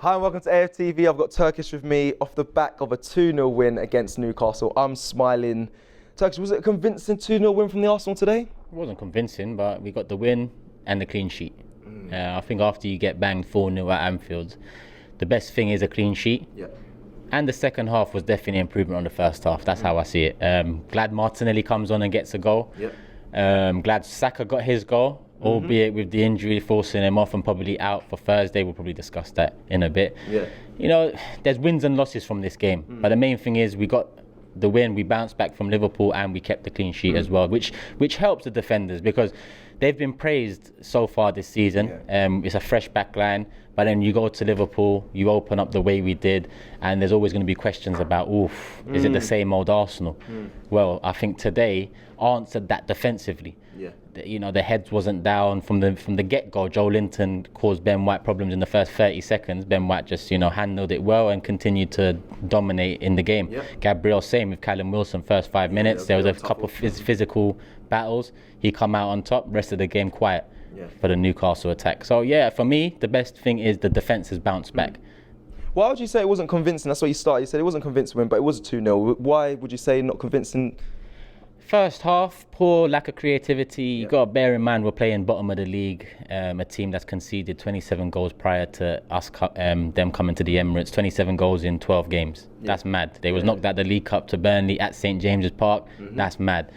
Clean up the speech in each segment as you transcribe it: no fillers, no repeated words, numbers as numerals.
Hi and welcome to AFTV. I've got Turkish with me off the back of a 2-0 win against Newcastle. I'm smiling. Turkish, was it a convincing 2-0 win from the Arsenal today? It wasn't convincing, but we got the win and the clean sheet. I think after you get banged 4-0 at Anfield, the best thing is a clean sheet. Yeah. And the second half was definitely an improvement on the first half. That's how I see it. Glad Martinelli comes on and gets a goal. Yep. Glad Saka got his goal. Albeit with the injury forcing him off and probably out for Thursday. We'll probably discuss that in a bit. Yeah. You know, there's wins and losses from this game. But the main thing is we got the win, we bounced back from Liverpool and we kept the clean sheet as well, which helps the defenders because they've been praised so far this season. Yeah. It's a fresh back line, but then you go to Liverpool, you open up the way we did, and there's always going to be questions about, is it the same old Arsenal? Well, I think today answered that defensively. Yeah. You know, the heads wasn't down from the get-go. Joe Linton caused Ben White problems in the first 30 seconds. Ben White just, handled it well and continued to dominate in the game. Yep. Gabriel, same with Callum Wilson, first 5 minutes. There was a couple of physical battles. He come out on top, rest of the game quiet for the Newcastle attack. So, yeah, for me, the best thing is the defence has bounced back. Why would you say it wasn't convincing? That's what you started. You said it wasn't convincing win, but it was a 2-0. Why would you say not convincing? First half, poor lack of creativity. You got to bear in mind we're playing bottom of the league, a team that's conceded 27 goals prior to us them coming to the Emirates. 27 goals in 12 games. That's mad. They was knocked out the League Cup to Burnley at St James's Park. That's mad.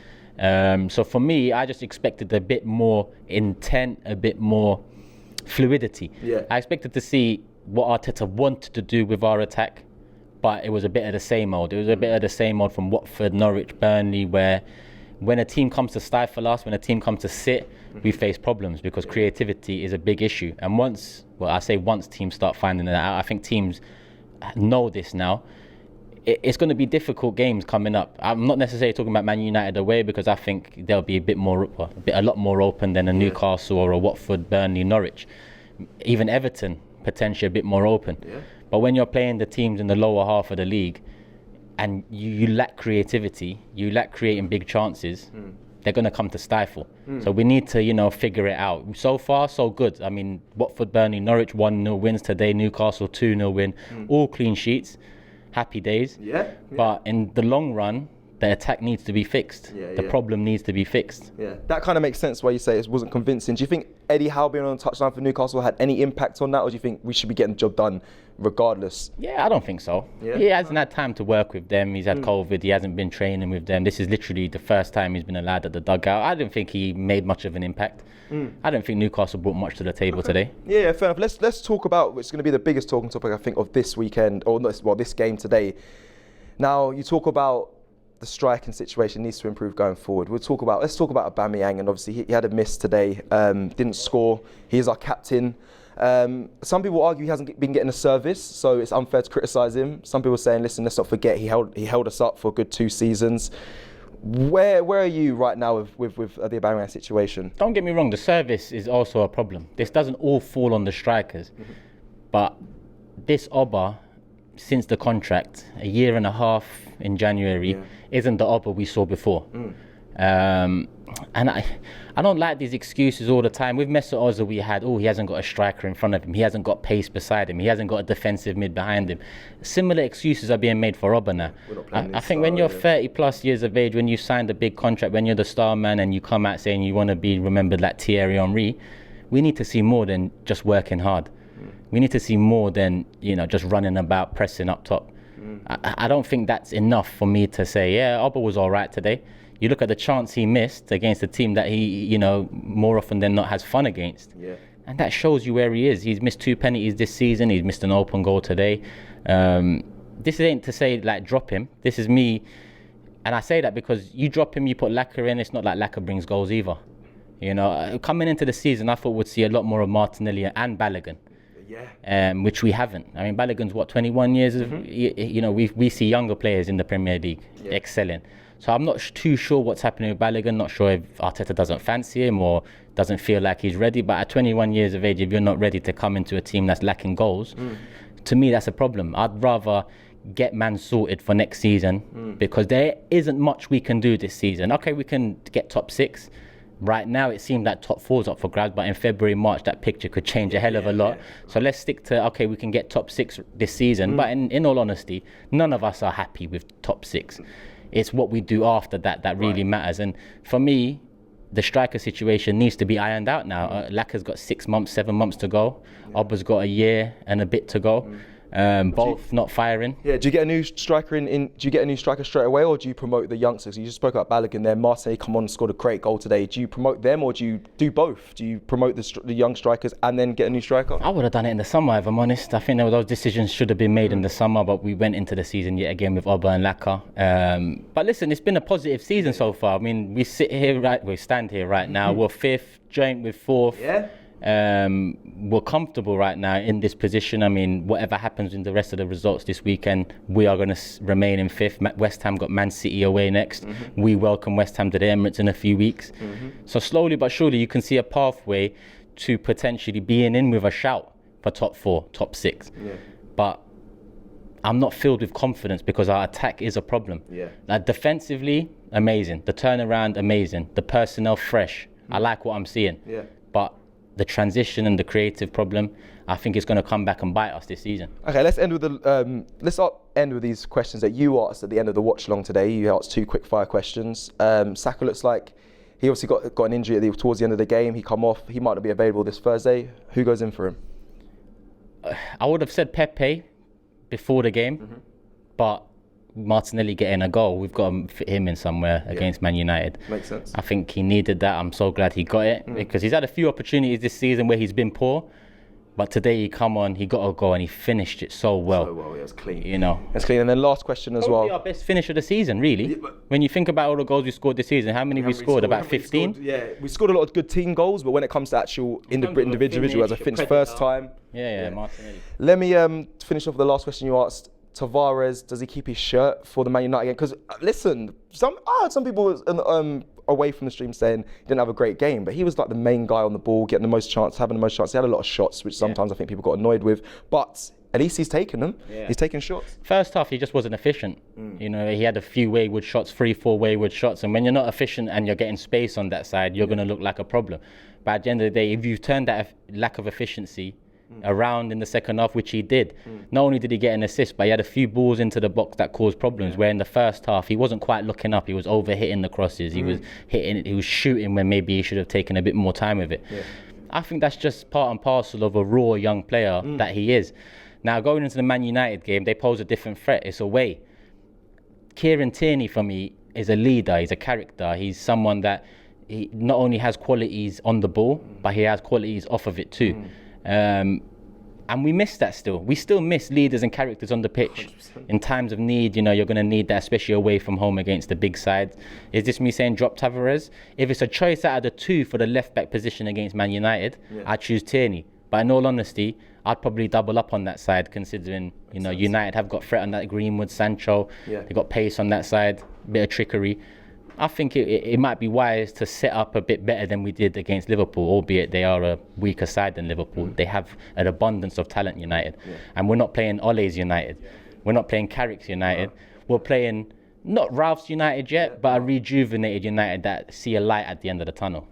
So for me, I just expected a bit more intent, a bit more fluidity. Yeah. I expected to see what Arteta wanted to do with our attack. But it was a bit of the same old. It was a bit of the same old from Watford, Norwich, Burnley, where when a team comes to stifle us, when a team comes to sit, we face problems because creativity is a big issue. And once teams start finding that out, I think teams know this now. It's going to be difficult games coming up. I'm not necessarily talking about Man United away because I think they'll be a lot more open than a Newcastle or a Watford, Burnley, Norwich. Even Everton, potentially a bit more open. Yeah. But when you're playing the teams in the lower half of the league and you lack creativity, you lack creating big chances, they're going to come to stifle. So we need to, figure it out. So far, so good. I mean, Watford, Burnley, Norwich 1-0 wins today, Newcastle 2-0 win, all clean sheets, happy days. Yeah. But in the long run, the attack needs to be fixed. The problem needs to be fixed. Yeah, that kind of makes sense why you say it wasn't convincing. Do you think Eddie Howe being on the touchline for Newcastle had any impact on that, or do you think we should be getting the job done regardless? Yeah, I don't think so. Yeah. He hasn't had time to work with them. He's had COVID. He hasn't been training with them. This is literally the first time he's been allowed at the dugout. I don't think he made much of an impact. I don't think Newcastle brought much to the table today. Yeah, fair enough. Let's talk about what's going to be the biggest talking topic, I think, of this weekend, or this game today. Now, you talk about the striking situation needs to improve going forward. Let's talk about Aubameyang, and obviously he had a miss today, didn't score. He is our captain. Some people argue he hasn't been getting a service, so it's unfair to criticise him. Some people are saying, listen, let's not forget he held us up for a good 2 seasons. Where are you right now with the Aubameyang situation? Don't get me wrong, the service is also a problem. This doesn't all fall on the strikers, but this Oba, since the contract, a year and a half in January, isn't the Oba we saw before. And I don't like these excuses all the time. With Mesut Ozil, we had, he hasn't got a striker in front of him. He hasn't got pace beside him. He hasn't got a defensive mid behind him. Similar excuses are being made for Oba now. I think when you're 30 plus years of age, when you signed a big contract, when you're the star man and you come out saying you want to be remembered like Thierry Henry, we need to see more than just working hard. We need to see more than, just running about, pressing up top. I don't think that's enough for me to say, Oba was all right today. You look at the chance he missed against a team that he, more often than not has fun against. Yeah. And that shows you where he is. He's missed 2 penalties this season. He's missed an open goal today. This ain't to say, drop him. This is me. And I say that because you drop him, you put Laka in. It's not like Laka brings goals either. Coming into the season, I thought we'd see a lot more of Martinelli and Balogun. Yeah. Which we haven't. I mean, Balogun's 21 years of, we see younger players in the Premier League excelling. So I'm not too sure what's happening with Balogun. Not sure if Arteta doesn't fancy him or doesn't feel like he's ready. But at 21 years of age, if you're not ready to come into a team that's lacking goals, to me, that's a problem. I'd rather get man sorted for next season because there isn't much we can do this season. Okay, we can get top 6. right now it seemed like top 4's up for grabs, but in February, March, that picture could change a hell of a lot. So let's stick to, okay, we can get top 6 this season. But in all honesty, none of us are happy with top 6. It's what we do after that really matters. And for me, the striker situation needs to be ironed out now. Laka's got 6 months, 7 months to go. Obba's got a year and a bit to go. Both not firing. Yeah, do you get a new striker do you get a new striker straight away, or do you promote the youngsters? You just spoke about Balogun there. Martinelli come on and scored a great goal today. Do you promote them, or do you do both? Do you promote the young strikers and then get a new striker? I would have done it in the summer, if I'm honest. I think those decisions should have been made in the summer, but we went into the season yet again with Obba and Laka. But listen, it's been a positive season so far. I mean, we stand here right now. We're 5th, joint with 4th. Yeah. We're comfortable right now in this position. I mean, whatever happens in the rest of the results this weekend, we are going to remain in 5th. West Ham got Man City away next. We welcome West Ham to the Emirates in a few weeks. So slowly but surely you can see a pathway to potentially being in with a shout for top 4, top 6. But I'm not filled with confidence because our attack is a problem. Like defensively, amazing. The turnaround, amazing. The personnel, fresh. I like what I'm seeing. But the transition and the creative problem, I think it's going to come back and bite us this season. Okay, let's end with these questions that you asked at the end of the watch along today. You asked 2 quick fire questions. Saka looks like he obviously got an injury towards the end of the game. He come off. He might not be available this Thursday. Who goes in for him? I would have said Pepe before the game, but Martinelli getting a goal, we've got to fit him in somewhere against Man United. Makes sense. I think he needed that. I'm so glad he got it because he's had a few opportunities this season where he's been poor, but today he come on, he got a goal and he finished it so well. It was clean. You know, it's clean. And then last question as probably well. Our best finish of the season, really. When you think about all the goals we scored this season, how many we scored? About 15. We scored a lot of good team goals, but when it comes to actual individual as a finish first time. Martinelli. Let me finish off the last question you asked. Tavares, does he keep his shirt for the Man United game? Because listen, some people away from the stream saying he didn't have a great game, but he was like the main guy on the ball, getting the most chance, having the most chance. He had a lot of shots, which sometimes I think people got annoyed with, but at least he's taken them. He's taking shots. First half, he just wasn't efficient. You know, he had a few wayward shots, 3-4 wayward shots, and when you're not efficient and you're getting space on that side, you're going to look like a problem. But at the end of the day, if you've turned that lack of efficiency around in the second half, which he did. Not only did he get an assist, but he had a few balls into the box that caused problems, where in the first half he wasn't quite looking up, he was over hitting the crosses, he was shooting when maybe he should have taken a bit more time with it. I think that's just part and parcel of a raw young player that he is. Now going into the Man United game, they pose a different threat. It's away. Kieran Tierney for me is a leader, he's a character, he's someone that he not only has qualities on the ball, but he has qualities off of it too. And we miss that still. We still miss leaders and characters on the pitch. 100%. In times of need, you know, you're going to need that, especially away from home against the big sides. Is this me saying drop Tavares? If it's a choice out of the 2 for the left-back position against Man United, I'd choose Tierney. But in all honesty, I'd probably double up on that side, considering, you know, United have got threat on that, Greenwood, Sancho. They've got pace on that side, bit of trickery. I think it might be wise to set up a bit better than we did against Liverpool, albeit they are a weaker side than Liverpool. They have an abundance of talent, United. And we're not playing Ole's United. We're not playing Carrick's United. We're playing not Ralph's United yet, but a rejuvenated United that see a light at the end of the tunnel.